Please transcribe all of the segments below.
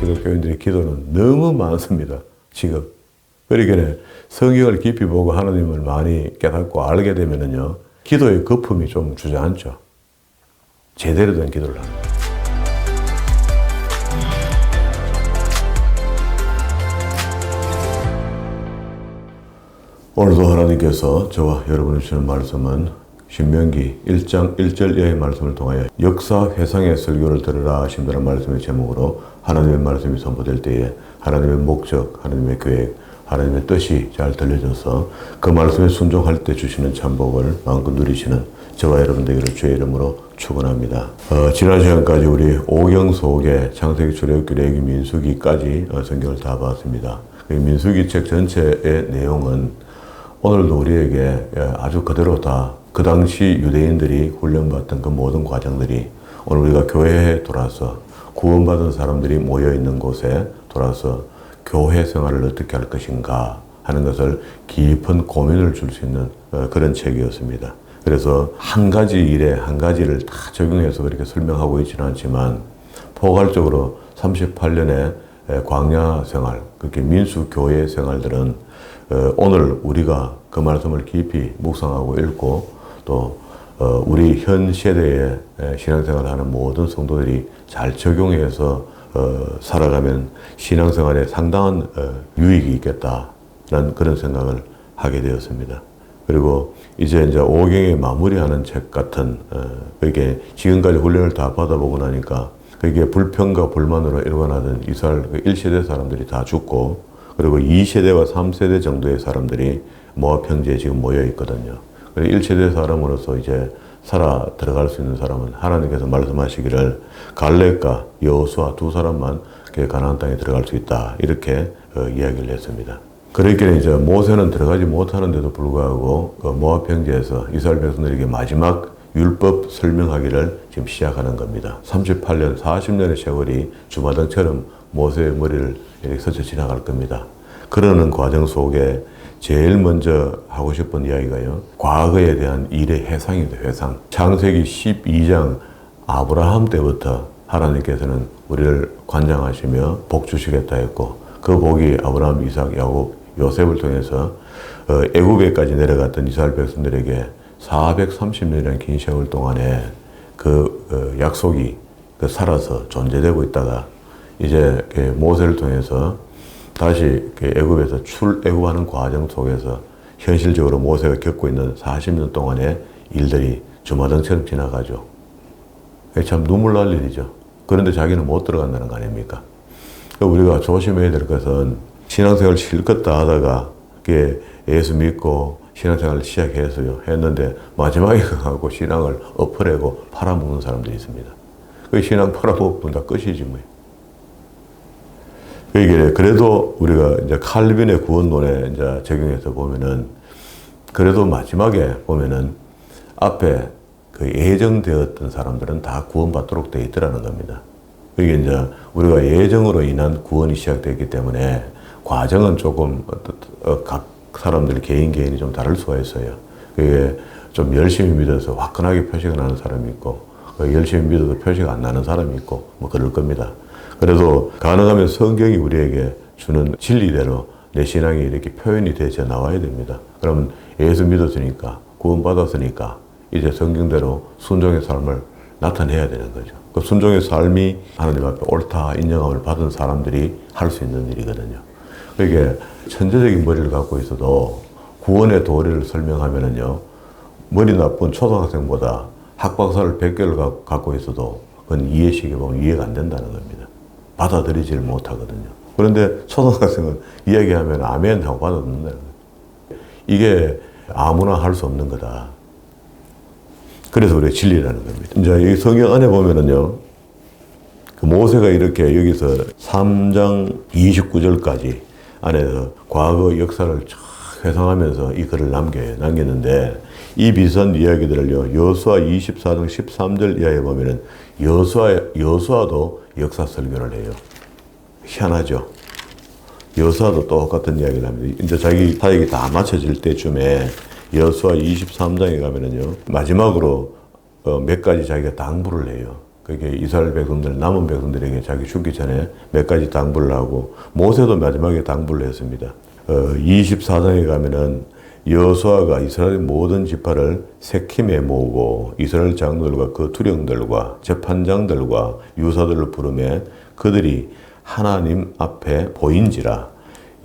기독교인들의 기도는 너무 많습니다. 지금. 그러니까 성경을 깊이 보고 하나님을 많이 깨닫고 알게 되면은요, 기도의 거품이 좀 주저앉죠. 제대로 된 기도를 하는 거예요. 오늘도 하나님께서 저와 여러분을 주시는 말씀은 신명기 1장 1절 이하의 말씀을 통하여 역사 회상의 설교를 들으라 하신다는 말씀의 제목으로 하나님의 말씀이 선포될 때에 하나님의 목적, 하나님의 계획, 하나님의 뜻이 잘 들려져서 그 말씀에 순종할 때 주시는 참복을 마음껏 누리시는 저와 여러분 되기를 주의 이름으로 축원합니다. 지난 시간까지 우리 오경 속에 창세기, 출애굽기, 레위기, 민수기까지 성경을 다 봤습니다. 민수기 책 전체의 내용은 오늘도 우리에게 아주 그대로 다 그 당시 유대인들이 훈련받던 그 모든 과정들이 오늘 우리가 교회에 돌아서 구원받은 사람들이 모여있는 곳에 돌아서 교회 생활을 어떻게 할 것인가 하는 것을 깊은 고민을 줄 수 있는 그런 책이었습니다. 그래서 한 가지 일에 한 가지를 다 적용해서 그렇게 설명하고 있지는 않지만 포괄적으로 38년의 광야 생활, 그렇게 민수교회 생활들은 오늘 우리가 그 말씀을 깊이 묵상하고 읽고 또 우리 현 세대에 신앙생활을 하는 모든 성도들이 잘 적용해서 살아가면 신앙생활에 상당한 유익이 있겠다라는 그런 생각을 하게 되었습니다. 그리고 이제 오경에 마무리하는 책 같은 그게 지금까지 훈련을 다 받아보고 나니까 그게 불평과 불만으로 일관하던 이스라엘 1세대 사람들이 다 죽고 그리고 2세대와 3세대 정도의 사람들이 모압 평지에 지금 모여 있거든요. 1세대 사람으로서 이제 살아 들어갈 수 있는 사람은 하나님께서 말씀하시기를 갈렙과 여호수아 두 사람만 가나안 땅에 들어갈 수 있다. 이렇게 이야기를 했습니다. 그러니까 이제 모세는 들어가지 못하는데도 불구하고 모압 평지에서 이스라엘 백성들에게 마지막 율법 설명하기를 지금 시작하는 겁니다. 38년, 40년의 세월이 주마등처럼 모세의 머리를 이렇게 스쳐 지나갈 겁니다. 그러는 과정 속에 제일 먼저 하고 싶은 이야기가요. 과거에 대한 일의 회상입니다. 회상. 창세기 12장 아브라함 때부터 하나님께서는 우리를 관장하시며 복 주시겠다 했고 그 복이 아브라함, 이삭, 야곱, 요셉을 통해서 애굽에까지 내려갔던 이스라엘 백성들에게 430년이라는 긴 세월 동안에 그 약속이 살아서 존재되고 있다가 이제 모세를 통해서 다시 애굽에서 출애굽하는 과정 속에서 현실적으로 모세가 겪고 있는 40년 동안의 일들이 주마등처럼 지나가죠. 참 눈물 날 일이죠. 그런데 자기는 못 들어간다는 거 아닙니까? 우리가 조심해야 될 것은 신앙생활 실컷 다 하다가 예수 믿고 신앙생활을 시작해서요 했는데 마지막에 가고 신앙을 엎어내고 팔아먹는 사람들이 있습니다. 그 신앙 팔아먹으면 다 끝이지 뭐. 그래도 우리가 이제 칼빈의 구원론에 이제 적용해서 보면은 그래도 마지막에 보면은 앞에 그 예정되었던 사람들은 다 구원받도록 되어 있더라는 겁니다. 이게 이제 우리가 예정으로 인한 구원이 시작됐기 때문에 과정은 조금 각 사람들 개인이 좀 다를 수가 있어요. 그게 좀 열심히 믿어서 화끈하게 표시가 나는 사람이 있고 열심히 믿어도 표시가 안 나는 사람이 있고 뭐 그럴 겁니다. 그래도 가능하면 성경이 우리에게 주는 진리대로 내 신앙이 이렇게 표현이 되어 나와야 됩니다. 그러면 예수 믿었으니까 구원받았으니까 이제 성경대로 순종의 삶을 나타내야 되는 거죠. 그 순종의 삶이 하나님 앞에 옳다 인정함을 받은 사람들이 할 수 있는 일이거든요. 그러니까 천재적인 머리를 갖고 있어도 구원의 도리를 설명하면은요 머리 나쁜 초등학생보다 학박사를 100개를 갖고 있어도 그건 이해식에 보면 이해가 안 된다는 겁니다. 받아들이지를 못하거든요. 그런데 초등학생은 이야기하면 아멘 하고 받아듣는다는 거예요. 이게 아무나 할 수 없는 거다. 그래서 우리가 진리라는 겁니다. 이제 이 성경 안에 보면은요, 그 모세가 이렇게 여기서 3장 29절까지 안에서 과거 역사를 쫙 회상하면서 이 글을 남겼는데 이 비슷한 이야기들을요, 여호수아 24장 13절 이하에 보면은 여호수아도 역사 설교를 해요. 희한하죠. 여호수아도 똑같은 이야기를 합니다. 이제 자기 사역이 다 마쳐질 때쯤에 여호수아 23장에 가면은요, 마지막으로 몇 가지 자기가 당부를 해요. 그게 이스라엘 백성들, 남은 백성들에게 자기 죽기 전에 몇 가지 당부를 하고, 모세도 마지막에 당부를 했습니다. 24장에 가면은 여호수아가 이스라엘 모든 지파를 세킴에 모으고 이스라엘 장로들과 그 투령들과 재판장들과 유사들을 부르매 그들이 하나님 앞에 보인지라.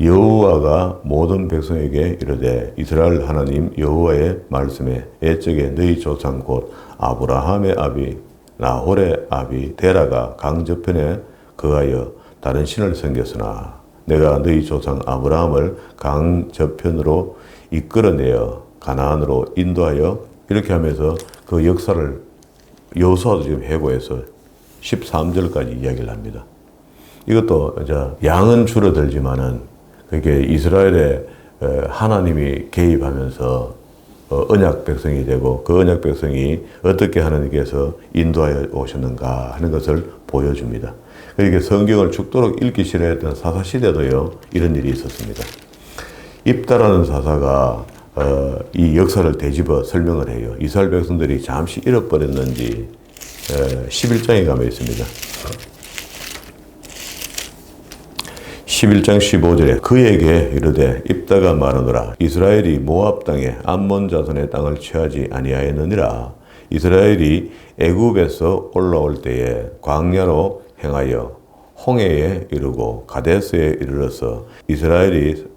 여호와가 모든 백성에게 이르되 이스라엘 하나님 여호와의 말씀에 옛적에 너희 조상 곧 아브라함의 아비 나홀의 아비 데라가 강 저편에 거하여 다른 신을 섬겼으나 내가 너희 조상 아브라함을 강 저편으로 이끌어내어 가나안으로 인도하여, 이렇게 하면서 그 역사를 여호수아도 지금 회고해서 13절까지 이야기를 합니다. 이것도 이제 양은 줄어들지만은 그게 이스라엘에 하나님이 개입하면서 언약 백성이 되고, 그 언약 백성이 어떻게 하나님께서 인도하여 오셨는가 하는 것을 보여줍니다. 그러니까 성경을 죽도록 읽기 싫어했던 사사시대도요, 이런 일이 있었습니다. 입다라는 사사가 이 역사를 되짚어 설명을 해요. 이스라엘 백성들이 잠시 잃어버렸는지 11장에 가면 있습니다. 11장 15절에 그에게 이르되 입다가 말하노라 이스라엘이 모압 땅에 암몬 자손의 땅을 취하지 아니하였느니라. 이스라엘이 애굽에서 올라올 때에 광야로 행하여 홍해에 이르고 가데스에 이르러서 이스라엘이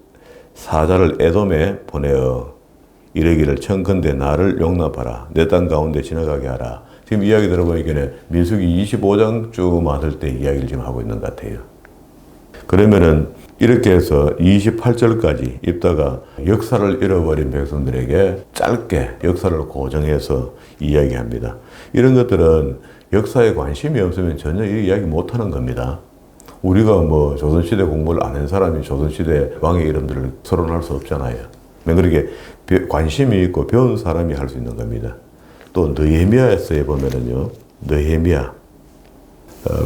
사자를 에돔에 보내어 이르기를 청컨대 나를 용납하라 내 땅 가운데 지나가게 하라. 지금 이야기 들어보니까 민수기 25장쯤 왔을 때 이야기를 지금 하고 있는 것 같아요. 그러면은 이렇게 해서 28절까지 입다가 역사를 잃어버린 백성들에게 짧게 역사를 고정해서 이야기합니다. 이런 것들은 역사에 관심이 없으면 전혀 이야기 못하는 겁니다. 우리가 뭐 조선시대 공부를 안 한 사람이 조선시대 왕의 이름들을 서론할 수 없잖아요. 그렇게 관심이 있고 배운 사람이 할 수 있는 겁니다. 또 느헤미야서에 보면은요, 느헤미야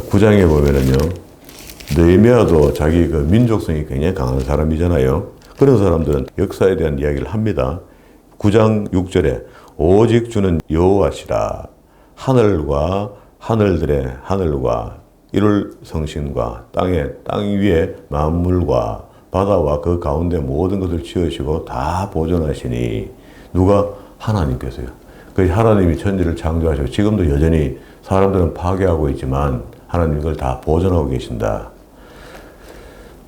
9장에 보면은요, 느헤미야도 자기 그 민족성이 굉장히 강한 사람이잖아요. 그런 사람들은 역사에 대한 이야기를 합니다. 9장 6절에 오직 주는 여호와시라. 하늘과 하늘들의 하늘과 이룰 성신과 땅 위에 만물과 바다와 그 가운데 모든 것을 지으시고 다 보존하시니. 누가? 하나님께서요. 그 하나님이 천지를 창조하시고 지금도 여전히 사람들은 파괴하고 있지만 하나님 이걸 다 보존하고 계신다.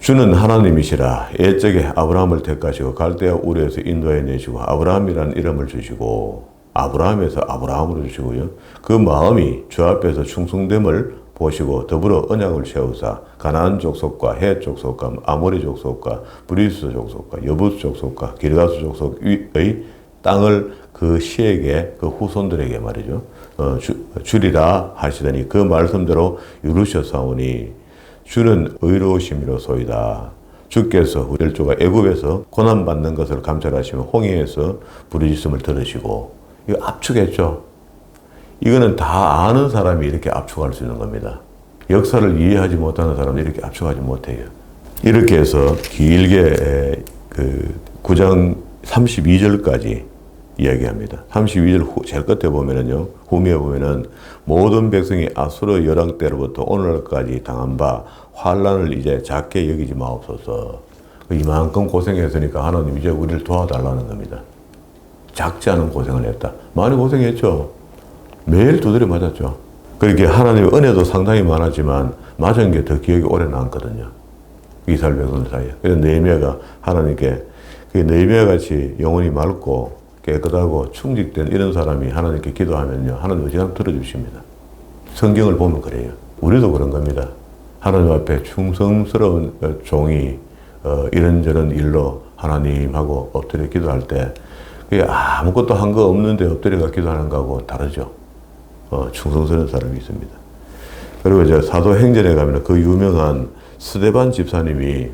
주는 하나님이시라. 옛적에 아브라함을 택하시고 갈대아 우르에서 인도해 내시고 아브라함이라는 이름을 주시고 아브라함에서 아브라함으로 주시고요. 그 마음이 주 앞에서 충성됨을 보시고 더불어 언약을 세우사 가나안 족속과 헷 족속과 아모리 족속과 브리스 족속과 여부스 족속과 기르가스 족속의 땅을 그 시에게 그 후손들에게 말이죠. 주리라 하시더니 그 말씀대로 이루셨사오니 주는 의로우심이로소이다. 주께서 열조가 애굽에서 고난받는 것을 감찰하시며 홍해에서 부르짖음을 들으시고. 이거 압축했죠. 이거는 다 아는 사람이 이렇게 압축할 수 있는 겁니다. 역사를 이해하지 못하는 사람은 이렇게 압축하지 못해요. 이렇게 해서 길게 그 9장 32절까지 이야기합니다. 32절 제일 끝에 보면은요, 후미에 보면은 모든 백성이 아수르 열왕 때로부터 오늘날까지 당한 바 환란을 이제 작게 여기지 마옵소서. 이만큼 고생했으니까 하나님 이제 우리를 도와달라는 겁니다. 작지 않은 고생을 했다. 많이 고생했죠. 매일 두드려 맞았죠. 그렇게 하나님의 은혜도 상당히 많았지만 맞은 게 더 기억이 오래 남거든요. 이스라엘 백성들 사이에. 그래서 느헤미야가 하나님께 느헤미야 같이 영혼이 맑고 깨끗하고 충직된 이런 사람이 하나님께 기도하면요, 하나님 어지간하면 들어주십니다. 성경을 보면 그래요. 우리도 그런 겁니다. 하나님 앞에 충성스러운 종이 이런저런 일로 하나님하고 엎드려 기도할 때 그게 아무것도 한 거 없는데 엎드려가 기도하는 거하고 다르죠. 충성스러운 사람이 있습니다. 그리고 이제 사도행전에 가면 그 유명한 스데반 집사님이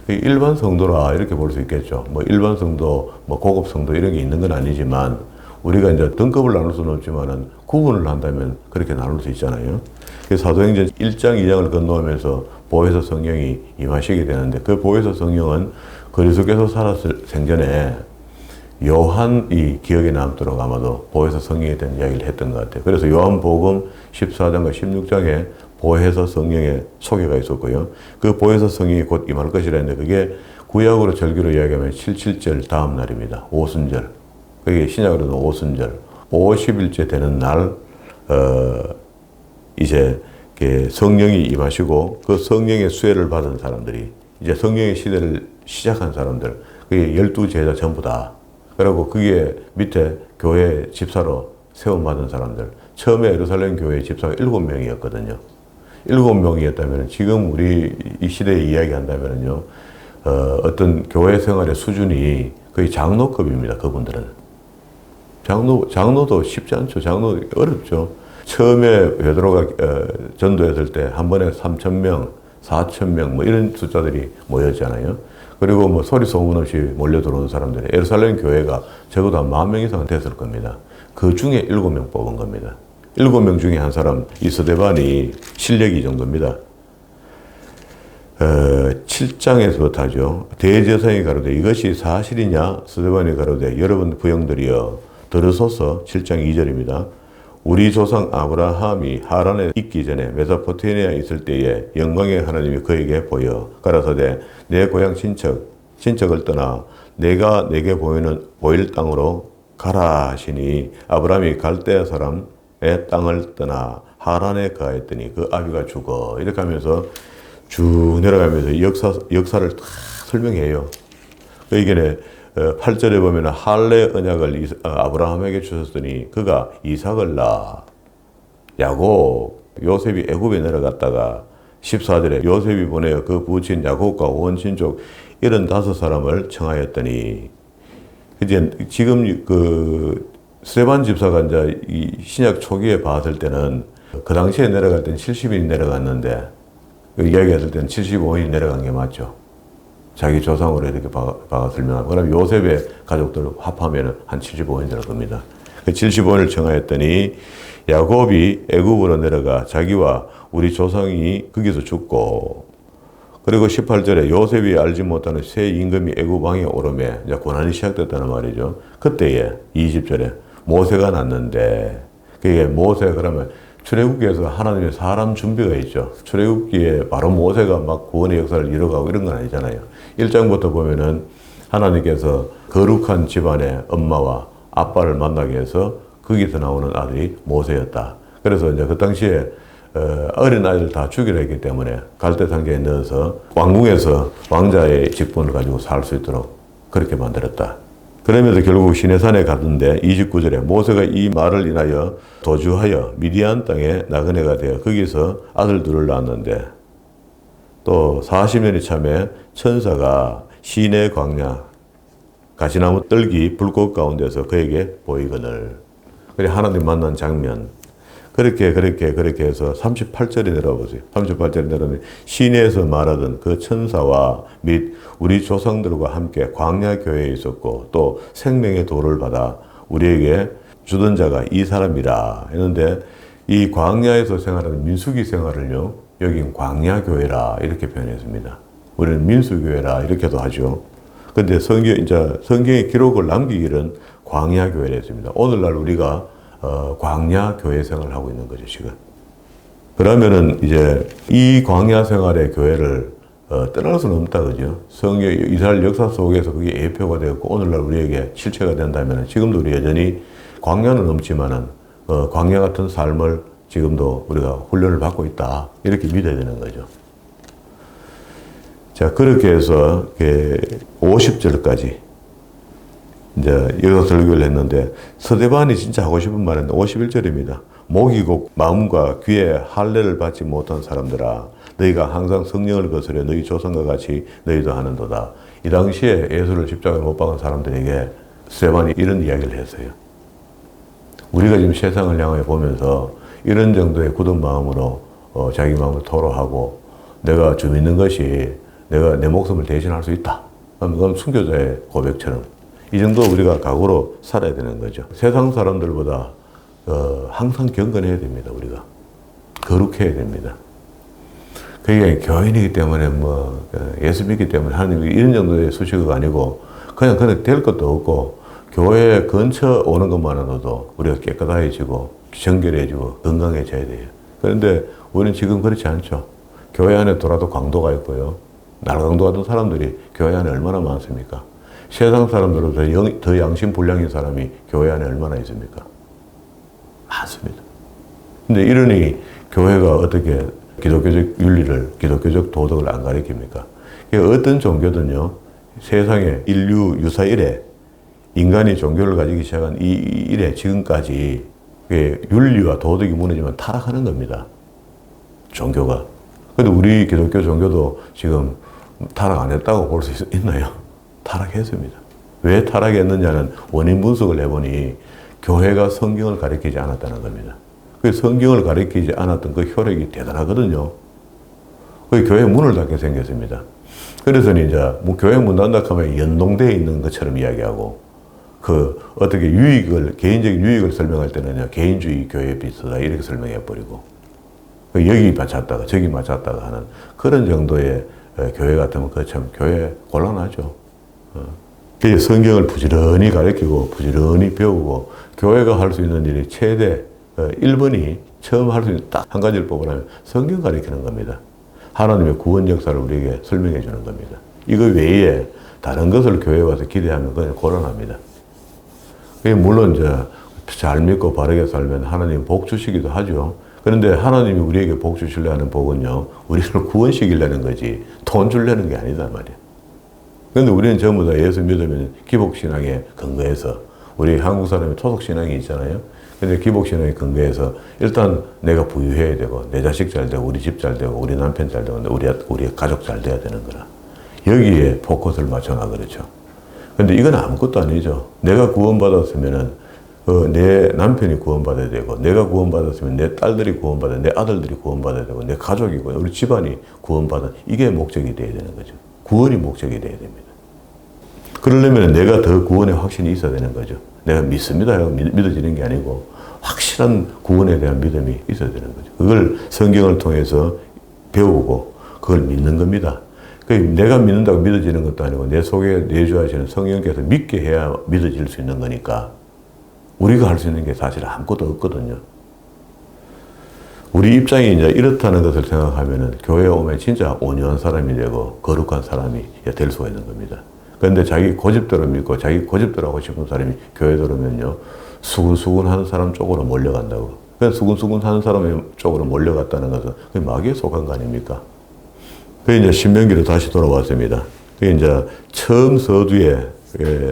일반 성도라 이렇게 볼 수 있겠죠. 뭐 일반 성도, 뭐 고급 성도 이런 게 있는 건 아니지만 우리가 이제 등급을 나눌 수는 없지만은 구분을 한다면 그렇게 나눌 수 있잖아요. 사도행전 1장, 2장을 건너오면서 보혜사 성령이 임하시게 되는데 그 보혜사 성령은 그리스도께서 살았을 생전에 요한이 기억에 남도록 아마도 보혜사 성령에 대한 이야기를 했던 것 같아요. 그래서 요한복음 14장과 16장에 보혜사 성령의 소개가 있었고요. 그 보혜사 성령이 곧 임할 것이라 했는데 그게 구약으로 절기로 이야기하면 77절 다음 날입니다. 오순절. 그게 신약으로는 오순절. 50일째 되는 날 이제 성령이 임하시고 그 성령의 수혜를 받은 사람들이 이제 성령의 시대를 시작한 사람들, 그게 12제자 전부 다. 그리고 그게 밑에 교회 집사로 세움받은 사람들. 처음에 예루살렘 교회 집사가 7명이었거든요. 7명이었다면 지금 우리 이 시대에 이야기한다면요, 어떤 교회 생활의 수준이 거의 장로급입니다. 그분들은. 장로도 쉽지 않죠. 장로 어렵죠. 처음에 베드로가 전도했을 때 한 번에 3,000명, 4,000명 뭐 이런 숫자들이 모였잖아요. 그리고 뭐 소리 소문 없이 몰려 들어온 사람들이 예루살렘 교회가 적어도 한 10,000명 이상 됐을 겁니다. 그 중에 7명 뽑은 겁니다. 7명 중에 한 사람, 이 스데반이 실력이 이 정도입니다. 7장에서부터 하죠. 대제사장이 가로되 이것이 사실이냐? 스데반이 가로되 여러분 부형들이여 들으소서. 7장 2절입니다. 우리 조상 아브라함이 하란에 있기 전에 메소포타미아에 있을 때에 영광의 하나님이 그에게 보여 가라사대 내 고향 친척을 떠나 내가 내게 보일 땅으로 가라 하시니 아브라함이 갈대아 사람의 땅을 떠나 하란에 거하였더니 그 아비가 죽어. 이렇게 하면서 쭉 내려가면서 역사를 다 설명해요. 이게 8절에 보면 할례 언약을 아브라함에게 주셨더니 그가 이삭을 낳아. 야곱, 요셉이 애굽에 내려갔다가 14절에 요셉이 보내어 그 부친 야곱과 온 친족 75사람을 청하였더니 이제 지금 그 스데반 집사가 이제 이 신약 초기에 봤을 때는 그 당시에 내려갈 때는 70인이 내려갔는데 이야기했을 때는 75인이 내려간 게 맞죠. 자기 조상으로 이렇게 박아 설명하고, 그럼 요셉의 가족들 합하면 한 75인 될 겁니다. 그 75인을 청하였더니 야곱이 애굽으로 내려가 자기와 우리 조상이 거기서 죽고, 그리고 18절에 요셉이 알지 못하는 새 임금이 애굽 왕에 오르매 이제 고난이 시작됐다는 말이죠. 그때에 20절에 모세가 났는데, 그게 모세 그러면 출애굽기에서 하나님의 사람 준비가 있죠. 출애굽기에 바로 모세가 막 구원의 역사를 이뤄가고 이런 건 아니잖아요. 1장부터 보면은 하나님께서 거룩한 집안의 엄마와 아빠를 만나게 해서 거기서 나오는 아들이 모세였다. 그래서 이제 그 당시에 어린 아이들 다 죽이려 했기 때문에 갈대 상자에 넣어서 왕궁에서 왕자의 직분을 가지고 살 수 있도록 그렇게 만들었다. 그러면서 결국 시내산에 갔는데 29절에 모세가 이 말을 인하여 도주하여 미디안 땅에 나그네가 되어 거기서 아들 둘을 낳았는데, 또 40년이 참에 천사가 시내 광야 가시나무 떨기 불꽃 가운데서 그에게 보이거늘. 그래 하나님 만난 장면. 그렇게 해서 38절에 내려와 보세요. 38절에 내려오면 시내에서 말하던 그 천사와 및 우리 조상들과 함께 광야 교회에 있었고 또 생명의 도를 받아 우리에게 주던 자가 이 사람이라 했는데, 이 광야에서 생활하는 민수기 생활을요, 여긴 광야 교회라 이렇게 표현했습니다. 우리는 민수 교회라 이렇게도 하죠. 근데 성경의 기록을 남기기는 광야 교회라 했습니다. 오늘날 우리가 광야 교회 생활을 하고 있는 거죠, 지금. 그러면은 이제 이 광야 생활의 교회를 떠날 수는 없다, 그죠? 성경, 이스라엘 역사 속에서 그게 예표가 되었고, 오늘날 우리에게 실체가 된다면 지금도 우리 여전히 광야는 없지만은, 광야 같은 삶을 지금도 우리가 훈련을 받고 있다. 이렇게 믿어야 되는 거죠. 자, 그렇게 해서 50절까지 이제 여기서 설교를 했는데, 스데반이 진짜 하고 싶은 말은 51절입니다. 목이 곧 마음과 귀에 할례를 받지 못한 사람들아, 너희가 항상 성령을 거스려 너희 조상과 같이 너희도 하는도다. 이 당시에 예수를 십자가에 못 박은 사람들에게 스데반이 이런 이야기를 했어요. 우리가 지금 세상을 향해 보면서 이런 정도의 굳은 마음으로 자기 마음을 토로하고 내가 주 믿는 것이 내가 내 목숨을 대신할 수 있다. 그건 순교자의 고백처럼 이 정도 우리가 각오로 살아야 되는 거죠. 세상 사람들보다 항상 경건해야 됩니다. 우리가 거룩해야 됩니다. 그게 교인이기 때문에 예수 믿기 때문에 하나님이 이런 정도의 수식어가 아니고 그냥 될 것도 없고 교회 근처 오는 것만으로도 우리가 깨끗해지고 정결해지고 건강해져야 돼요. 그런데 우리는 지금 그렇지 않죠. 교회 안에 돌아도 강도가 있고요. 날강도 같은 사람들이 교회 안에 얼마나 많습니까? 세상 사람들보다 더 양심 불량인 사람이 교회 안에 얼마나 있습니까? 많습니다. 근데 이러니 교회가 어떻게 기독교적 윤리를, 기독교적 도덕을 안 가르칩니까? 어떤 종교든요, 세상에 인류 유사 이래 인간이 종교를 가지기 시작한 이 이래 지금까지 윤리와 도덕이 무너지면 타락하는 겁니다. 종교가. 근데 우리 기독교 종교도 지금 타락 안 했다고 볼 수 있나요? 타락했습니다. 왜 타락했느냐는 원인 분석을 해보니 교회가 성경을 가르치지 않았다는 겁니다. 그 성경을 가르치지 않았던 그 효력이 대단하거든요. 그 교회 문을 닫게 생겼습니다. 그래서 이제 뭐 교회 문 닫는다 하면 연동되어 있는 것처럼 이야기하고 어떻게 개인적인 유익을 설명할 때는 개인주의 교회에 비슷하다 이렇게 설명해 버리고 여기 맞췄다가 저기 맞췄다가 하는 그런 정도의 교회 같으면 참 교회 곤란하죠. 성경을 부지런히 가르치고 부지런히 배우고 교회가 할 수 있는 일이 최대 1번이 처음 할 수 있는 딱 한 가지를 뽑으라면 성경 가르치는 겁니다. 하나님의 구원 역사를 우리에게 설명해 주는 겁니다. 이거 외에 다른 것을 교회에 와서 기대하면 그냥 곤란합니다. 물론 잘 믿고 바르게 살면 하나님 복 주시기도 하죠. 그런데 하나님이 우리에게 복 주시려 하는 복은요, 우리를 구원시키려는 거지 돈 주려는 게 아니다 말이야. 그런데 우리는 전부 다 예수 믿으면 기복신앙에 근거해서 우리 한국 사람이 토속신앙이 있잖아요. 근데 기복신앙에 근거해서 일단 내가 부유해야 되고 내 자식 잘 되고 우리 집 잘 되고 우리 남편 잘 되고 우리 가족 잘 돼야 되는 거라. 여기에 포커스를 맞춰놔 그렇죠. 근데 이건 아무것도 아니죠. 내가 구원받았으면은 내 남편이 구원받아야 되고 내가 구원받았으면 내 딸들이 구원받아야 되고 내 아들들이 구원받아야 되고 내 가족이고 우리 집안이 구원받아 이게 목적이 돼야 되는 거죠. 구원이 목적이 돼야 됩니다. 그러려면 내가 더 구원의 확신이 있어야 되는 거죠. 내가 믿습니다 하고 믿어지는 게 아니고 확실한 구원에 대한 믿음이 있어야 되는 거죠. 그걸 성경을 통해서 배우고 그걸 믿는 겁니다. 내가 믿는다고 믿어지는 것도 아니고 내 속에 내주하시는 성령께서 믿게 해야 믿어질 수 있는 거니까 우리가 할 수 있는 게 사실 아무것도 없거든요. 우리 입장이 이제 이렇다는 것을 생각하면은 교회에 오면 진짜 온유한 사람이 되고 거룩한 사람이 될 수가 있는 겁니다. 그런데 자기 고집대로 믿고 자기 고집대로 하고 싶은 사람이 교회 들어오면요, 수근수근 하는 사람 쪽으로 몰려간다고. 그래서 수근수근 하는 사람 쪽으로 몰려갔다는 것은 그게 마귀에 속한 거 아닙니까? 그게 이제 신명기로 다시 돌아왔습니다. 그게 이제 처음 서두에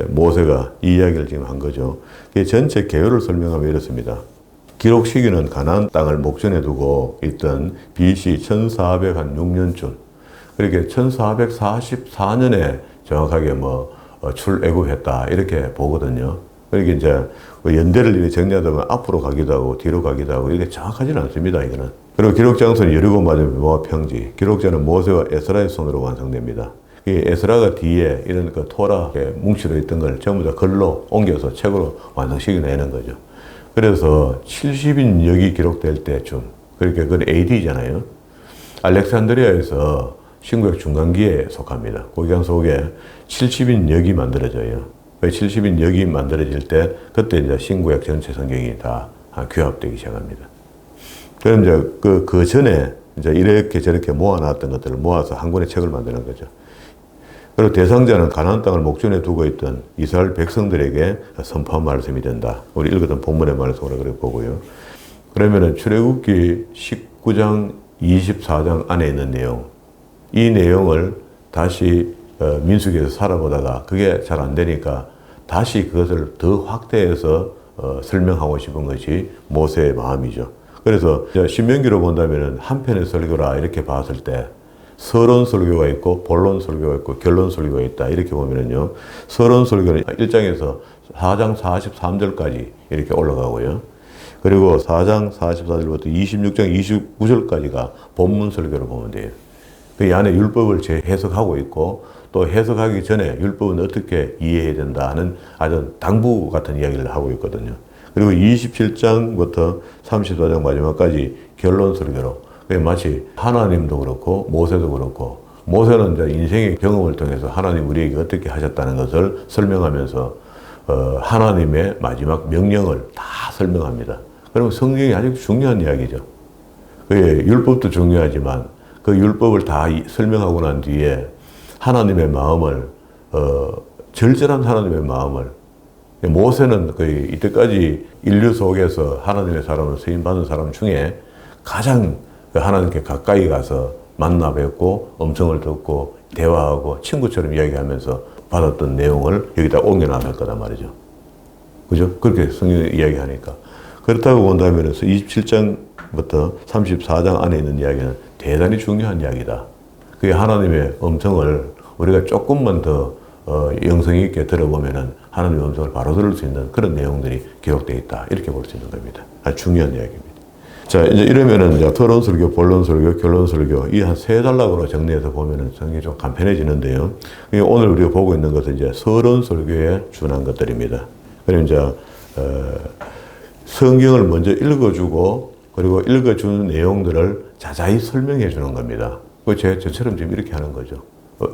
모세가 이 이야기를 지금 한 거죠. 그게 전체 개요를 설명하면 이렇습니다. 기록 시기는 가나안 땅을 목전에 두고 있던 BC 1406년쯤. 그렇게 1444년에 정확하게 출애굽했다 이렇게 보거든요. 그러니까 이제 연대를 이렇게 정리하다 보면 앞으로 가기도 하고 뒤로 가기도 하고 이게 정확하지는 않습니다. 이거는. 그리고 기록 장소는 여리고 맞은 모압 평지. 기록자는 모세와 에스라의 손으로 완성됩니다. 이 에스라가 뒤에 이런 토라에 뭉치려 있던 걸 전부 다 글로 옮겨서 책으로 완성시켜내는 거죠. 그래서 70인역이 기록될 때쯤, 그러니까 그건 AD잖아요. 알렉산드리아에서 신구약 중간기에 속합니다. 고기관 속에 70인역이 만들어져요. 70인역이 만들어질 때 그때 이제 신구약 전체 성경이 다 규합되기 시작합니다. 그럼 이제 그 전에 이제 이렇게 저렇게 모아놨던 것들을 모아서 한 권의 책을 만드는 거죠. 그리고 대상자는 가나안 땅을 목전에 두고 있던 이스라엘 백성들에게 선포한 말씀이 된다. 우리 읽었던 본문의 말씀으로 그렇게 보고요. 그러면은 출애굽기 19장 24장 안에 있는 내용, 이 내용을 다시 민수기에서 살아보다가 그게 잘 안 되니까 다시 그것을 더 확대해서 설명하고 싶은 것이 모세의 마음이죠. 그래서 신명기로 본다면은 한 편의 설교라 이렇게 봤을 때 서론 설교가 있고 본론 설교가 있고 결론 설교가 있다 이렇게 보면은요, 서론 설교는 1장에서 4장 43절까지 이렇게 올라가고요. 그리고 4장 44절부터 26장 29절까지가 본문 설교로 보면 돼요. 그 안에 율법을 재해석하고 있고 또 해석하기 전에 율법은 어떻게 이해해야 된다 하는 아주 당부 같은 이야기를 하고 있거든요. 그리고 27장부터 34장 마지막까지 결론 설교로 마치 하나님도 그렇고 모세도 그렇고, 모세는 이제 인생의 경험을 통해서 하나님 우리에게 어떻게 하셨다는 것을 설명하면서 하나님의 마지막 명령을 다 설명합니다. 그러면 성경이 아주 중요한 이야기죠. 율법도 중요하지만 그 율법을 다 설명하고 난 뒤에 하나님의 마음을 절절한 하나님의 마음을 모세는 거의 이때까지 인류 속에서 하나님의 사람으로 쓰임받은 사람 중에 가장 하나님께 가까이 가서 만나 뵙고 음성을 듣고 대화하고 친구처럼 이야기하면서 받았던 내용을 여기다 옮겨놨을 거란 말이죠. 그죠? 그렇게 성경이 이야기하니까. 그렇다고 본다면 27장부터 34장 안에 있는 이야기는 대단히 중요한 이야기다. 그게 하나님의 음성을 우리가 조금만 더 영성 있게 들어보면은 하나님의 음성을 바로 들을 수 있는 그런 내용들이 기록되어 있다. 이렇게 볼 수 있는 겁니다. 아주 중요한 이야기입니다. 자, 이제 이러면은 이제 토론 설교, 본론 설교, 결론 설교 이 한 세 단락으로 정리해서 보면은 성경이 좀 간편해지는데요. 오늘 우리가 보고 있는 것은 이제 서론 설교에 준한 것들입니다. 그리고 이제 성경을 먼저 읽어주고 그리고 읽어주는 내용들을 자세히 설명해 주는 겁니다. 저처럼 지금 이렇게 하는 거죠.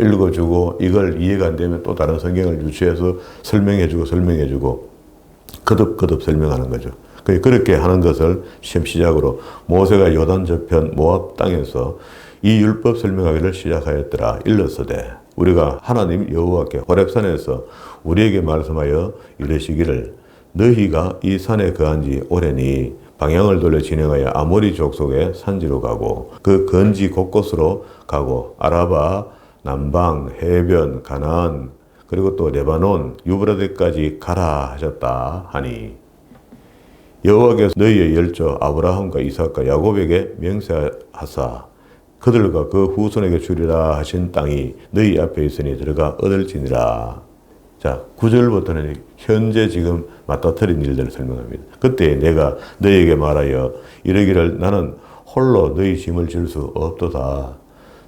읽어주고 이걸 이해가 안 되면 또 다른 성경을 유추해서 설명해주고 거듭 설명하는 거죠. 그렇게 하는 것을 시작으로 모세가 요단 저편 모압 땅에서 이 율법 설명하기를 시작하였더라. 일렀으되 우리가 하나님 여호와께 호렙산에서 우리에게 말씀하여 이르시기를 너희가 이 산에 거한 지 오래니 방향을 돌려 진행하여 아모리 족속의 산지로 가고 그 건지 곳곳으로 가고 아라바, 남방, 해변, 가나안 그리고 또 레바논, 유브라데까지 가라 하셨다 하니 여호와께서 너희의 열조 아브라함과 이삭과 야곱에게 맹세하사 그들과 그 후손에게 주리라 하신 땅이 너희 앞에 있으니 들어가 얻을지니라. 자, 9절부터는 현재 지금 맞닥뜨린 일들을 설명합니다. 그때 내가 너희에게 말하여 이르기를 나는 홀로 너희 짐을 질 수 없도다.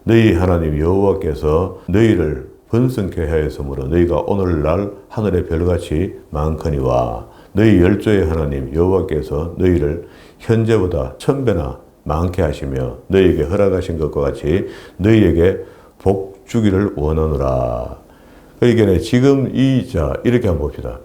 너희 하나님 여호와께서 너희를 번성케 하였으므로 너희가 오늘날 하늘의 별같이 많거니와 너희 열조의 하나님 여호와께서 너희를 현재보다 1000배나 많게 하시며 너희에게 허락하신 것과 같이 너희에게 복 주기를 원하노라. 그러니까 지금 이렇게 한번 봅시다.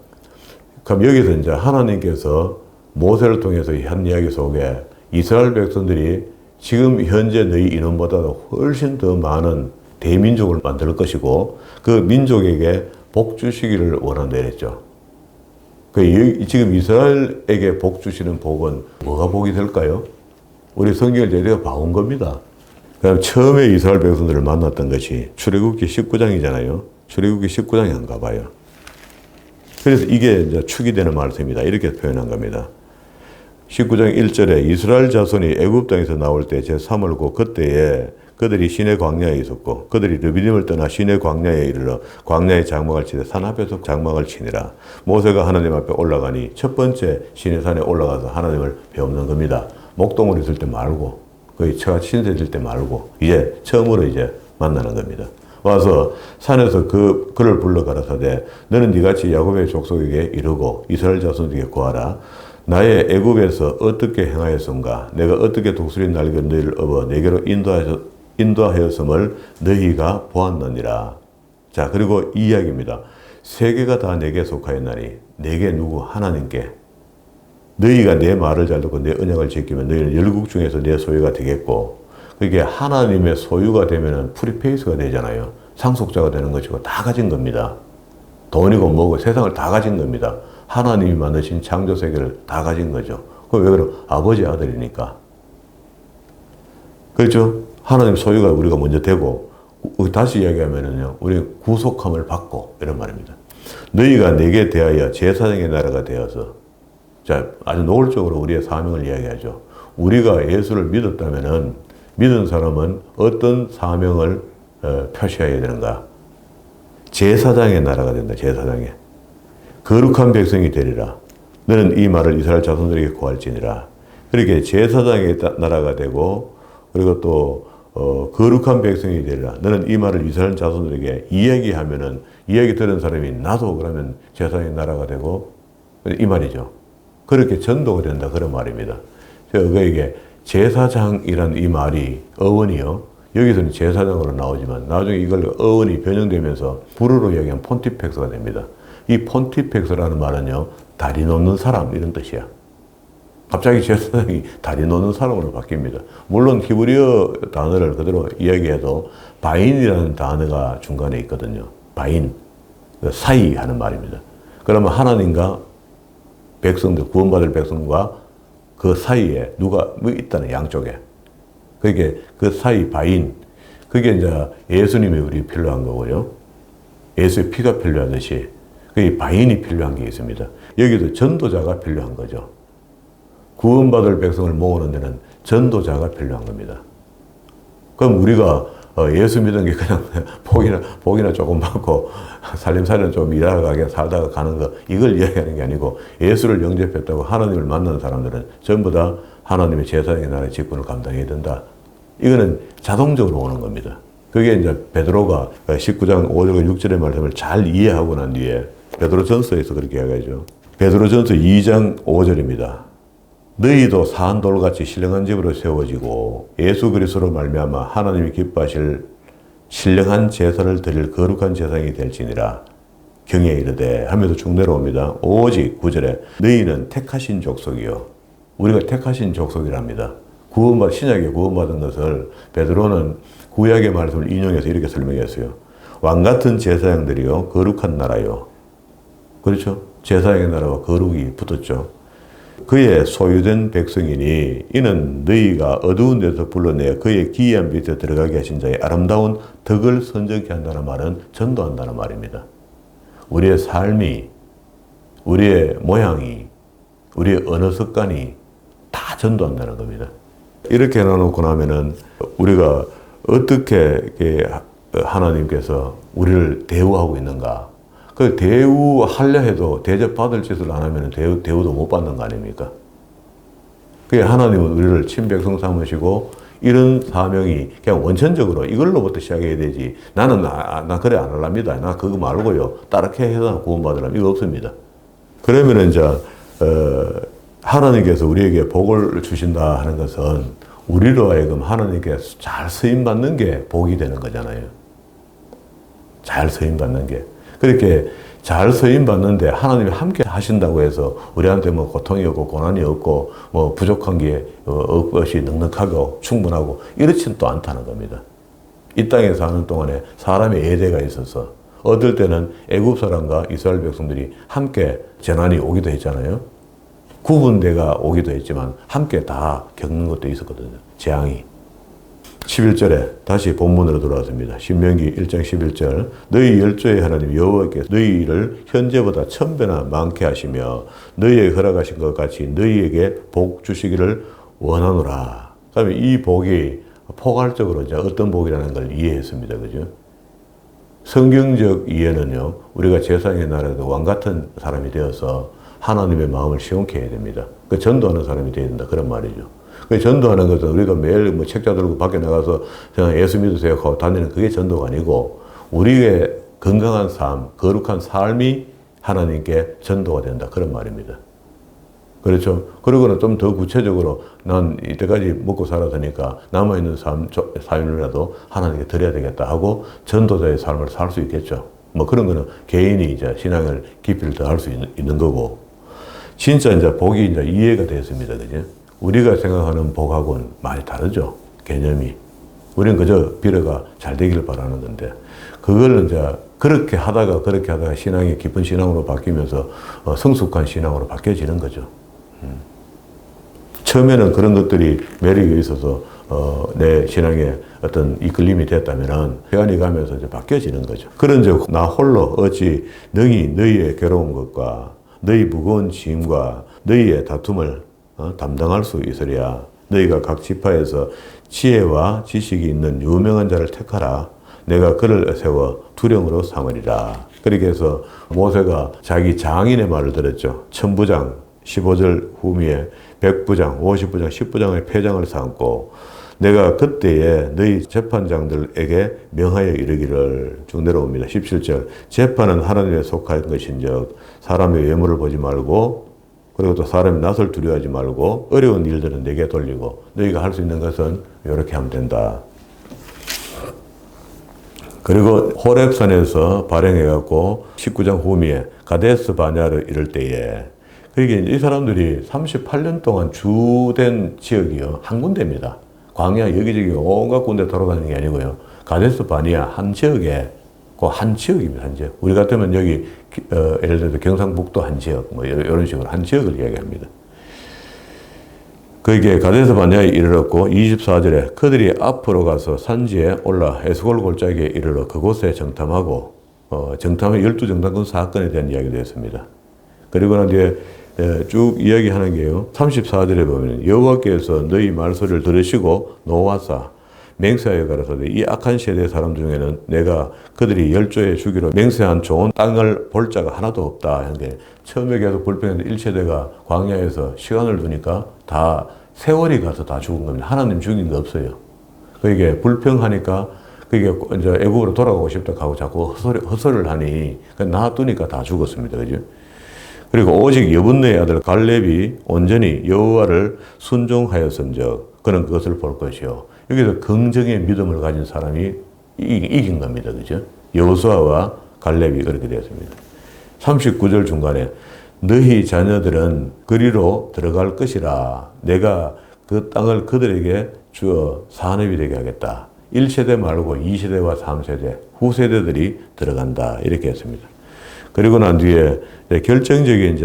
그럼 여기서 이제 하나님께서 모세를 통해서 한 이야기 속에 이스라엘 백성들이 지금 현재 너희 인원보다도 훨씬 더 많은 대민족을 만들 것이고 그 민족에게 복 주시기를 원한다 그랬죠. 지금 이스라엘에게 복 주시는 복은 뭐가 복이 될까요? 우리 성경을 저희가 봐온 겁니다. 그럼 처음에 이스라엘 백성들을 만났던 것이 출애굽기 19장이잖아요. 출애굽기 19장이 한가 봐요. 그래서 이게 이제 축이 되는 말씀이다. 이렇게 표현한 겁니다. 19장 1절에 이스라엘 자손이 애굽 땅에서 나올 때 제3월고 그때에 그들이 시내 광야에 있었고 그들이 르비딤을 떠나 시내 광야에 이르러 광야에 장막을 치되 산 앞에서 장막을 치니라. 모세가 하나님 앞에 올라가니 첫 번째 시내산에 올라가서 하나님을 배우는 겁니다. 목동으로 있을 때 말고 거의 처가 신세질 때 말고 이제 처음으로 이제 만나는 겁니다. 와서 산에서 그를 불러 가라사대 너는 네같이 야곱의 족속에게 이르고 이스라엘 자손에게 구하라. 나의 애굽에서 어떻게 행하였음가 내가 어떻게 독수리 날개 너희를 업어 내게로 인도하였음을 너희가 보았느니라. 자, 그리고 이 이야기입니다. 세계가 다 내게 속하였나니 내게 누구 하나님께 너희가 내 말을 잘 듣고 내 언약을 지키면 너희는 열국 중에서 내 소유가 되겠고 그게 하나님의 소유가 되면은 프리페이스가 되잖아요. 상속자가 되는 것이고 다 가진 겁니다. 돈이고 뭐고 세상을 다 가진 겁니다. 하나님이 만드신 창조 세계를 다 가진 거죠. 그럼 왜 그럼 아버지 아들이니까. 그렇죠? 하나님 소유가 우리가 먼저 되고 다시 이야기하면은요. 우리 구속함을 받고 이런 말입니다. 너희가 내게 대하여 제사장의 나라가 되어서 자, 아주 노골적으로 우리의 사명을 이야기하죠. 우리가 예수를 믿었다면은 믿은 사람은 어떤 사명을 표시해야 되는가? 제사장의 나라가 된다. 제사장의. 거룩한 백성이 되리라. 너는 이 말을 이스라엘 자손들에게 고할지니라. 그렇게 제사장의 나라가 되고 그리고 또 거룩한 백성이 되리라. 너는 이 말을 이스라엘 자손들에게 이야기하면은 이야기 들은 사람이 나도 그러면 제사장의 나라가 되고 이 말이죠. 그렇게 전도가 된다. 그런 말입니다. 그에게 제사장이란 이 말이 어원이요. 여기서는 제사장으로 나오지만 나중에 이걸 어원이 변형되면서 불어로 이야기하면 폰티펙스가 됩니다. 이 폰티펙스라는 말은요, 다리 놓는 사람 이런 뜻이야. 갑자기 제사장이 다리 놓는 사람으로 바뀝니다. 물론 히브리어 단어를 그대로 이야기해도 바인이라는 단어가 중간에 있거든요. 바인, 사이 하는 말입니다. 그러면 하나님과 백성들, 구원받을 백성과 그 사이에 누가 뭐 있다는 양쪽에. 그게 그 사이 바인, 그게 이제 예수님이 우리 필요한 거고요. 예수의 피가 필요하듯이 그 바인이 필요한 게 있습니다. 여기도 전도자가 필요한 거죠. 구원받을 백성을 모으는 데는 전도자가 필요한 겁니다. 그럼 우리가 예수 믿은 게 그냥 복이나 조금 받고 살림살이는 좀 일하다가 살다가 가는 거 이걸 이야기하는 게 아니고 예수를 영접했다고 하나님을 만나는 사람들은 전부 다 하나님의 제사장의 나라의 직분을 감당해야 된다. 이거는 자동적으로 오는 겁니다. 그게 이제 베드로가 19장 5절과 6절의 말씀을 잘 이해하고 난 뒤에 베드로전서에서 그렇게 이야기하죠. 베드로전서 2장 5절입니다. 너희도 사한 돌같이 신령한 집으로 세워지고 예수 그리스도로 말미암아 하나님이 기뻐하실 신령한 제사를 드릴 거룩한 제사장이 될지니라. 경에 이르되 하면서 쭉 내려옵니다. 오직 9절에 너희는 택하신 족속이요. 우리가 택하신 족속이랍니다. 신약에 구원받은 것을 베드로는 구약의 말씀을 인용해서 이렇게 설명했어요. 왕같은 제사장들이요 거룩한 나라요. 그렇죠? 제사장의 나라와 거룩이 붙었죠. 그의 소유된 백성이니 이는 너희가 어두운 데서 불러내 그의 기이한 빛에 들어가게 하신 자의 아름다운 덕을 선정케 한다는 말은 전도한다는 말입니다. 우리의 삶이, 우리의 모양이, 우리의 언어 습관이 다 전도한다는 겁니다. 이렇게 나놓고 나면은 우리가 어떻게 하나님께서 우리를 대우하고 있는가? 그 대우하려 해도 대접받을 짓을 안 하면 대우도 못 받는 거 아닙니까? 그게 하나님은 우리를 친백성 삼으시고 이런 사명이 그냥 원천적으로 이걸로부터 시작해야 되지. 나 그래 안 할랍니다. 나 그거 말고요. 따르게 해서 구원받으라면 이거 없습니다. 그러면 이제 하나님께서 우리에게 복을 주신다 하는 것은 우리로 하여금 하나님께 잘 쓰임받는 게 복이 되는 거잖아요. 잘 쓰임받는 게. 그렇게 잘 쓰임받는데 하나님이 함께 하신다고 해서 우리한테 뭐 고통이 없고 고난이 없고 뭐 부족한 게 없이 넉넉하고 충분하고 이렇지는 또 않다는 겁니다. 이 땅에 사는 동안에 사람의 예대가 있어서 어떨 때는 애굽 사람과 이스라엘 백성들이 함께 재난이 오기도 했잖아요. 구분대가 오기도 했지만 함께 다 겪는 것도 있었거든요. 재앙이. 11절에 다시 본문으로 돌아왔습니다. 신명기 1장 11절 너희 열조의 하나님 여호와께서 너희를 현재보다 1000배나 많게 하시며 너희에게 허락하신 것 같이 너희에게 복 주시기를 원하노라. 그러면 이 복이 포괄적으로 이제 어떤 복이라는 걸 이해했습니다. 그죠? 성경적 이해는요. 우리가 제사장의 나라에서 왕같은 사람이 되어서 하나님의 마음을 시원케 해야 됩니다. 그 전도하는 사람이 되어야 된다. 그런 말이죠. 전도하는 것은 우리가 매일 뭐 책자 들고 밖에 나가서 그냥 예수 믿으세요 하고 다니는 그게 전도가 아니고 우리의 건강한 삶, 거룩한 삶이 하나님께 전도가 된다. 그런 말입니다. 그렇죠? 그러고는 좀 더 구체적으로 난 이때까지 먹고 살았으니까 남아있는 삶이라도 하나님께 드려야 되겠다 하고 전도자의 삶을 살 수 있겠죠. 뭐 그런 거는 개인이 이제 신앙을 깊이를 더 할 수 있는 거고 진짜 이제 복이 이제 이해가 됐습니다. 그죠? 우리가 생각하는 복하고는 많이 다르죠. 개념이. 우리는 그저 빌어가 잘 되기를 바라는 건데, 그걸 이제 그렇게 하다가 신앙이 깊은 신앙으로 바뀌면서 성숙한 신앙으로 바뀌어지는 거죠. 처음에는 그런 것들이 매력이 있어서 내 신앙에 어떤 이끌림이 됐다면은 시간이 가면서 이제 바뀌어지는 거죠. 그런즉 나 홀로 어찌 너희의 괴로운 것과 너희 무거운 짐과 너희의 다툼을 담당할 수 있으랴. 너희가 각 지파에서 지혜와 지식이 있는 유명한 자를 택하라. 내가 그를 세워 두령으로 삼으리라. 그렇게 해서 모세가 자기 장인의 말을 들었죠. 천부장 15절 후미에 100부장, 50부장, 10부장의 패장을 삼고 내가 그때에 너희 재판장들에게 명하여 이르기를 쭉 내려옵니다. 17절 재판은 하나님에 속한 것인즉 사람의 외모를 보지 말고 그리고 또 사람의 낯을 두려워하지 말고 어려운 일들은 내게 돌리고 너희가 할 수 있는 것은 이렇게 하면 된다. 그리고 호렙산에서 발행해갖고 19장 후미에 가데스 바냐를 이럴 때에 그게 이 사람들이 38년 동안 주된 지역이요 한 군데입니다. 광야 여기저기 온갖 군데 돌아다니는 게 아니고요. 가데스 바냐 한 지역에 그 한 지역입니다. 한 지역. 우리 같으면 여기 예를 들어서 경상북도 한 지역 뭐 이런 식으로 한 지역을 이야기합니다. 그게 가데스 바냐에 이르렀고 24절에 그들이 앞으로 가서 산지에 올라 에스골 골짜기에 이르러 그곳에 정탐하고 정탐의 12정탐꾼 사건에 대한 이야기도 했습니다. 그리고 난 뒤에 쭉 이야기하는 게요. 34절에 보면 여호와께서 너희 말소리를 들으시고 노하사 맹세하여 가라사대 이 악한 세대 사람 중에는 내가 그들이 열조에 주기로 맹세한 좋은 땅을 볼 자가 하나도 없다 하는데 처음에 계속 불평했는데 1세대가 광야에서 시간을 두니까 다 세월이 가서 다 죽은 겁니다. 하나님 죽인 게 없어요. 그게 불평하니까 그게 이제 애국으로 돌아가고 싶다 하고 자꾸 헛소리를 하니 놔두니까 다 죽었습니다. 그죠? 그리고 오직 여분네의 아들 갈렙이 온전히 여호와를 순종하였은즉 그는 그것을 볼 것이요. 여기서 긍정의 믿음을 가진 사람이 이긴 겁니다. 그죠? 여호수아와 갈렙이 그렇게 되었습니다. 39절 중간에 너희 자녀들은 그리로 들어갈 것이라 내가 그 땅을 그들에게 주어 산업이 되게 하겠다. 1세대 말고 2세대와 3세대, 후세대들이 들어간다. 이렇게 했습니다. 그리고 난 뒤에 결정적인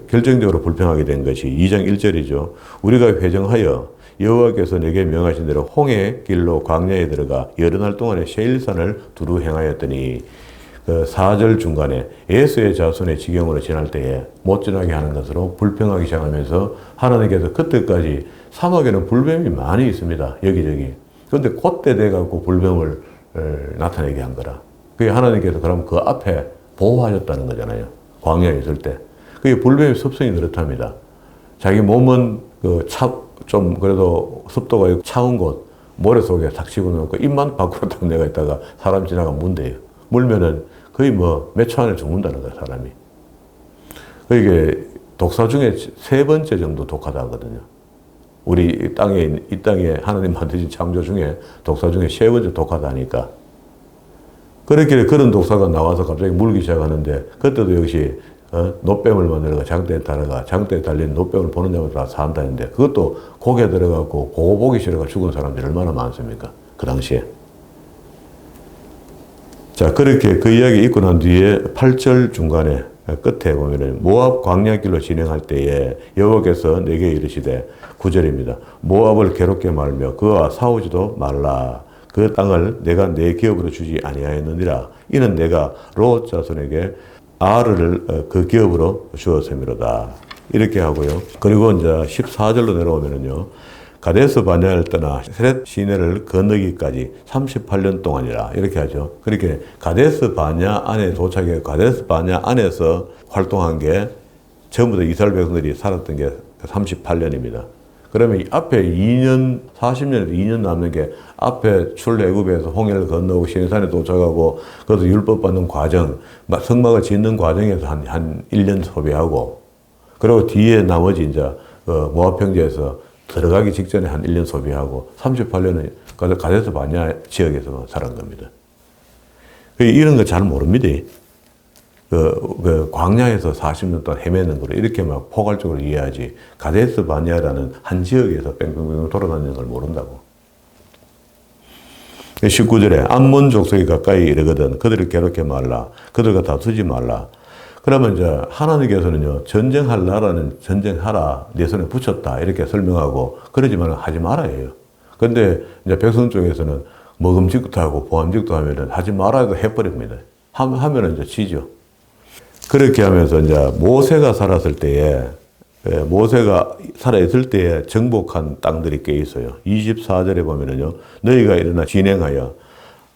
결정적으로 불평하게 된 것이 2장 1절이죠. 우리가 회정하여 여호와께서 내게 명하신 대로 홍해 길로 광야에 들어가 여러 날 동안에 세일산을 두루 행하였더니 그 4절 중간에 에서의 자손의 지경으로 지날 때에 못 지나게 하는 것으로 불평하기 시작하면서 하나님께서 그때까지 사막에는 불뱀이 많이 있습니다. 여기저기. 그런데 그때 돼갖고 불뱀을 나타내게 한 거라. 그게 하나님께서 그럼 그 앞에 보호하셨다는 거잖아요. 광야에 있을 때. 그게 불뱀의 습성이 그렇답니다. 자기 몸은 좀 그래도 습도가 차운 곳, 모래 속에 탁 치고 놓고 입만 밖으로 딱 내가 있다가 사람 지나가면 문대요. 물면은 거의 몇 초 안에 죽는다는 거야, 사람이. 이게 독사 중에 3번째 정도 독하다 하거든요. 우리 이 땅에 하나님 만드신 창조 중에 독사 중에 3번째 독하다 하니까. 그렇게 그런 독사가 나와서 갑자기 물기 시작하는데 그때도 역시 노뱀을 만들어가 장대에 달린 노뱀을 보는 자마다 산다는데 그것도 고개 들어가고 그거 보기 싫어가 죽은 사람들이 얼마나 많습니까? 그 당시에. 자, 그렇게 그 이야기 읽고 난 뒤에 8절 중간에 끝에 보면은 모압 광야길로 진행할 때에 여호와께서 내게 이르시되 9절입니다. 모압을 괴롭게 말며 그와 싸우지도 말라. 그 땅을 내가 내 기업으로 주지 아니하였느니라. 이는 내가 롯 자손에게 아르를 그 기업으로 주었음이로다. 이렇게 하고요. 그리고 이제 14절로 내려오면은요. 가데스 바냐를 떠나 세렛 시내를 건너기까지 38년 동안이라 이렇게 하죠. 그렇게 가데스 바냐 안에 도착해 가데스 바냐 안에서 활동한 게 전부 다 이스라엘 백성들이 살았던 게 38년입니다. 그러면 이 앞에 2년, 40년에도 2년 남는 게 앞에 출애굽에서 홍해를 건너고 시내산에 도착하고 그것도 율법 받는 과정, 성막을 짓는 과정에서 한 1년 소비하고 그리고 뒤에 나머지 이제 모압 평지에서 들어가기 직전에 한 1년 소비하고 38년은 가데스 바냐 지역에서 살은 겁니다. 이런 거 잘 모릅니다. 광야에서 40년 동안 헤매는 걸 이렇게 막 포괄적으로 이해하지 가데스 바냐라는 한 지역에서 뺑뺑뺑 돌아다니는 걸 모른다고. 19절에 암몬 족속이 가까이 이르거든 그들을 괴롭게 말라. 그들과 다투지 말라. 그러면 이제 하나님께서는요, 전쟁할 나라는 전쟁하라, 내 손에 붙였다, 이렇게 설명하고, 그러지만 하지 말아요. 근데 이제 백성 쪽에서는 먹음직도 하고 보암직도 하면은 하지 말아도 해버립니다. 하면은 이제 지죠. 그렇게 하면서 이제 모세가 살았을 때에, 모세가 살아있을 때에 정복한 땅들이 꽤 있어요. 24절에 보면은요, 너희가 일어나 진행하여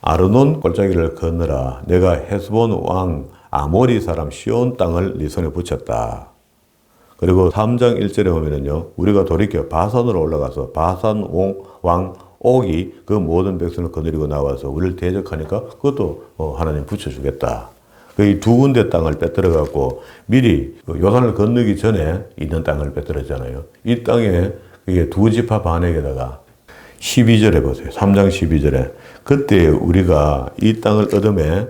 아르논 골짜기를 건너라. 내가 헤스본 왕 아모리 사람 시온 땅을 네 손에 붙였다. 그리고 3장 1절에 보면은요, 우리가 돌이켜 바산으로 올라가서 바산 왕 옥이 그 모든 백성을 거느리고 나와서 우리를 대적하니까 그것도 하나님 붙여주겠다. 그 두 군데 땅을 빼뜨려갖고 미리 요단을 건너기 전에 있는 땅을 빼뜨렸잖아요. 이 땅에 이게 두 지파 반에게다가 12절에 보세요. 3장 12절에 그때 우리가 이 땅을 얻음에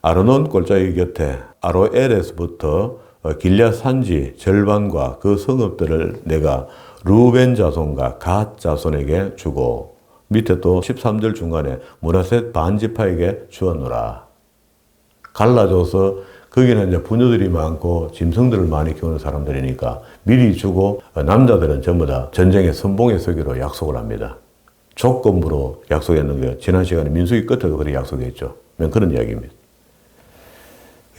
아르논 골짜기 곁에 아로엘에서부터 길앗 산지 절반과 그 성읍들을 내가 루벤 자손과 갓 자손에게 주고 밑에 또 13절 중간에 므라셋 반지파에게 주었노라. 갈라줘서 거기는 이제 부녀들이 많고 짐승들을 많이 키우는 사람들이니까 미리 주고 남자들은 전부 다 전쟁의 선봉에 서기로 약속을 합니다. 조건부로 약속했는데 지난 시간에 민수기 끝에도 그렇게 약속했죠. 그런 이야기입니다.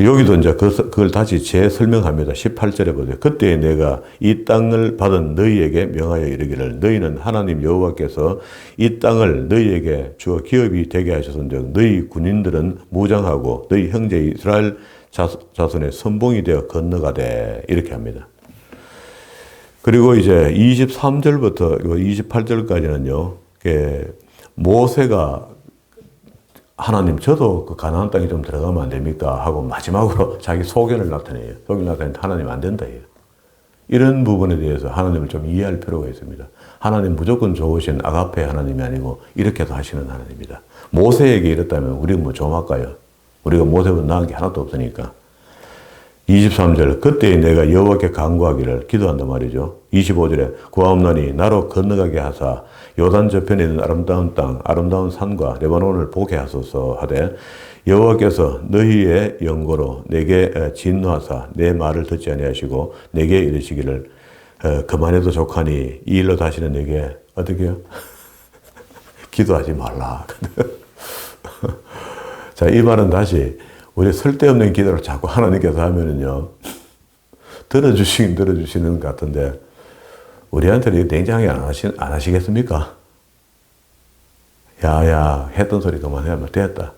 여기도 이제 그걸 다시 재설명합니다. 18절에 보세요. 그때 내가 이 땅을 받은 너희에게 명하여 이르기를 너희는 하나님 여호와께서 이 땅을 너희에게 주어 기업이 되게 하셨은즉 너희 군인들은 무장하고 너희 형제 이스라엘 자손의 선봉이 되어 건너가되 이렇게 합니다. 그리고 이제 23절부터 28절까지는요. 모세가 하나님 저도 그 가나안 땅에 좀 들어가면 안 됩니까? 하고 마지막으로 자기 소견을 나타내요. 소견을 나타내는데 하나님 안 된다. 이런 부분에 대해서 하나님을 좀 이해할 필요가 있습니다. 하나님 무조건 좋으신 아가페 하나님이 아니고 이렇게도 하시는 하나님입니다. 모세에게 이랬다면 우리는 뭐 좀 할까요? 우리가 모세보다 나은 게 하나도 없으니까. 23절 그때 내가 여호와께 간구하기를 기도한단 말이죠. 25절에 구하옵나니 나로 건너가게 하사 요단 저편에 있는 아름다운 땅 아름다운 산과 레바논을 보게 하소서 하되 여호와께서 너희의 영고로 내게 진노하사 내 말을 듣지 아니하시고 내게 이르시기를 그만해도 족하니 이 일로 다시는 내게 어떻게요? 기도하지 말라. 자, 이 말은 다시 우리 쓸데없는 기도를 자꾸 하나님께서 하면은요, 들어주시는 것 같은데, 우리한테는 냉정하게 안 하시겠습니까? 야야, 했던 소리 그만하면 됐다.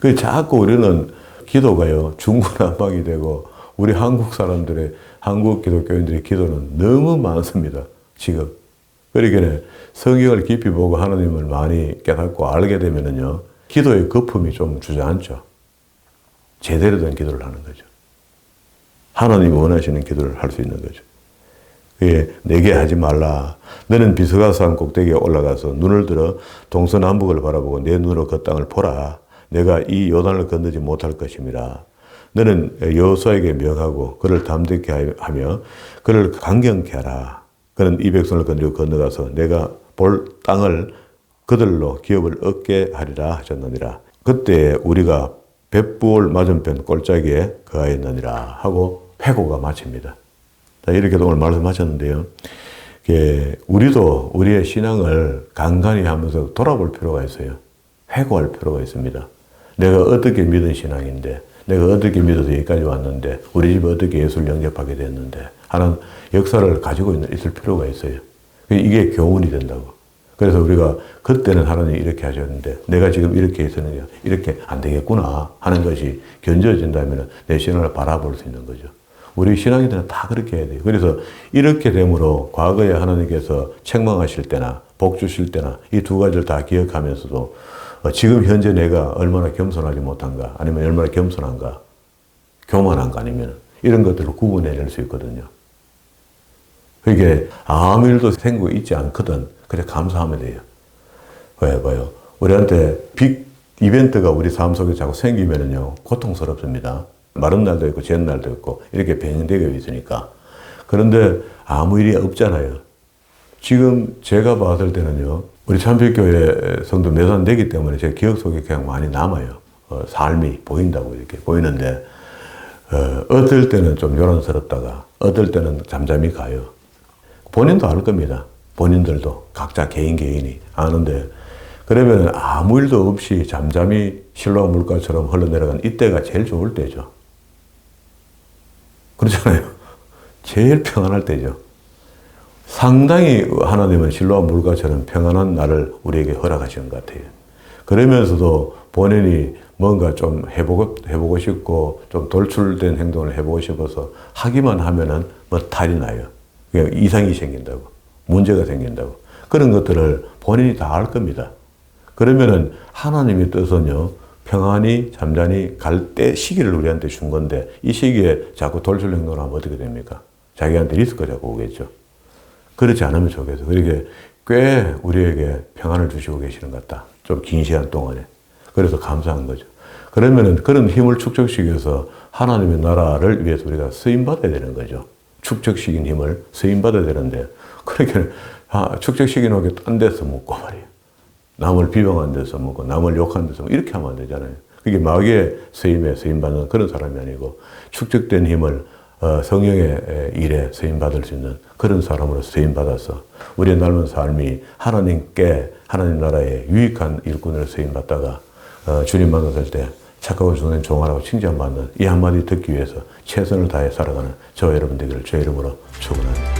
그 자꾸 우리는 기도가요, 중구난방이 되고, 우리 한국 사람들의, 한국 기독교인들의 기도는 너무 많습니다, 지금. 그러니까 성경을 깊이 보고 하나님을 많이 깨닫고 알게 되면은요, 기도의 거품이 좀 주저앉죠. 제대로 된 기도를 하는 거죠. 하나님이 원하시는 기도를 할 수 있는 거죠. 내게 하지 말라. 너는 비스가산 꼭대기에 올라가서 눈을 들어 동서남북을 바라보고 내 눈으로 그 땅을 보라. 내가 이 요단을 건너지 못할 것임이라. 너는 여호수아에게 명하고 그를 담대케 하며 그를 강경케 하라. 그는 이 백성을 건너가서 내가 볼 땅을 그들로 기업을 얻게 하리라 하셨느니라. 그때 우리가 벳부올 맞은편 골짜기에 거하였느니라 하고 회고가 마칩니다. 이렇게 오늘 말씀 마쳤는데요. 우리도 우리의 신앙을 간간히 하면서 돌아볼 필요가 있어요. 회고할 필요가 있습니다. 내가 어떻게 믿은 신앙인데, 내가 어떻게 믿어서 여기까지 왔는데, 우리 집에 어떻게 예수를 영접하게 됐는데 하는 역사를 가지고 있을 필요가 있어요. 이게 교훈이 된다고. 그래서 우리가 그때는 하나님이 이렇게 하셨는데 내가 지금 이렇게 있었는데 이렇게 안 되겠구나 하는 것이 견뎌진다면 내 신앙을 바라볼 수 있는 거죠. 우리 신앙인들은 다 그렇게 해야 돼요. 그래서 이렇게 되므로 과거에 하나님께서 책망하실 때나 복 주실 때나 이 두 가지를 다 기억하면서도 지금 현재 내가 얼마나 겸손하지 못한가 아니면 얼마나 겸손한가 교만한가 아니면 이런 것들을 구분해낼 수 있거든요. 그게 아무 일도 생기고 있지 않거든. 그래 감사하면 돼요. 왜 봐요? 우리한테 빅 이벤트가 우리 삶 속에 자꾸 생기면은요 고통스럽습니다. 마른 날도 있고 잰 날도 있고 이렇게 변형되어 있으니까. 그런데 아무 일이 없잖아요. 지금 제가 봤을 때는요 우리 참빛교회 성도 몇 안 되기 때문에 제 기억 속에 그냥 많이 남아요. 삶이 보인다고 이렇게 보이는데 어떨 때는 좀 요란스럽다가 어떨 때는 잠잠히 가요. 본인도 알 겁니다. 본인들도 각자 개인이 아는데 그러면 아무 일도 없이 잠잠히 실로암 물가처럼 흘러내려간 이때가 제일 좋을 때죠. 그렇잖아요. 제일 평안할 때죠. 상당히 하나님은 실로암 물가처럼 평안한 날을 우리에게 허락하시는 것 같아요. 그러면서도 본인이 뭔가 좀 해보고 싶고 좀 돌출된 행동을 해보고 싶어서 하기만 하면은 뭐 탈이 나요. 이상이 생긴다고. 문제가 생긴다고. 그런 것들을 본인이 다 알 겁니다. 그러면은 하나님의 뜻은요, 평안히 잠잠히 갈 때 시기를 우리한테 준 건데, 이 시기에 자꾸 돌출 행동을 하면 어떻게 됩니까? 자기한테 리스크가 자꾸 오겠죠. 그렇지 않으면 좋겠어. 그러게 꽤 우리에게 평안을 주시고 계시는 것 같다. 좀 긴 시간 동안에. 그래서 감사한 거죠. 그러면은 그런 힘을 축적시키기 위해서 하나님의 나라를 위해서 우리가 쓰임받아야 되는 거죠. 축적시킨 힘을 쓰임받아야 되는데, 그러니까 축적시킨 게 딴 데서 먹고 말이에요. 남을 비방한 데서 먹고, 남을 욕한 데서 먹고, 이렇게 하면 안 되잖아요. 그게 마귀의 쓰임에 쓰임받는 그런 사람이 아니고, 축적된 힘을 성령의 일에 쓰임받을 수 있는 그런 사람으로 쓰임받아서 우리의 삶은 삶이 하나님께, 하나님 나라에 유익한 일꾼으로 쓰임받다가 주님 만났을 때 착하고 주는 종아라고 칭찬받는 이 한마디 듣기 위해서 최선을 다해 살아가는 저와 여러분 되기를 주의 이름으로 축원합니다.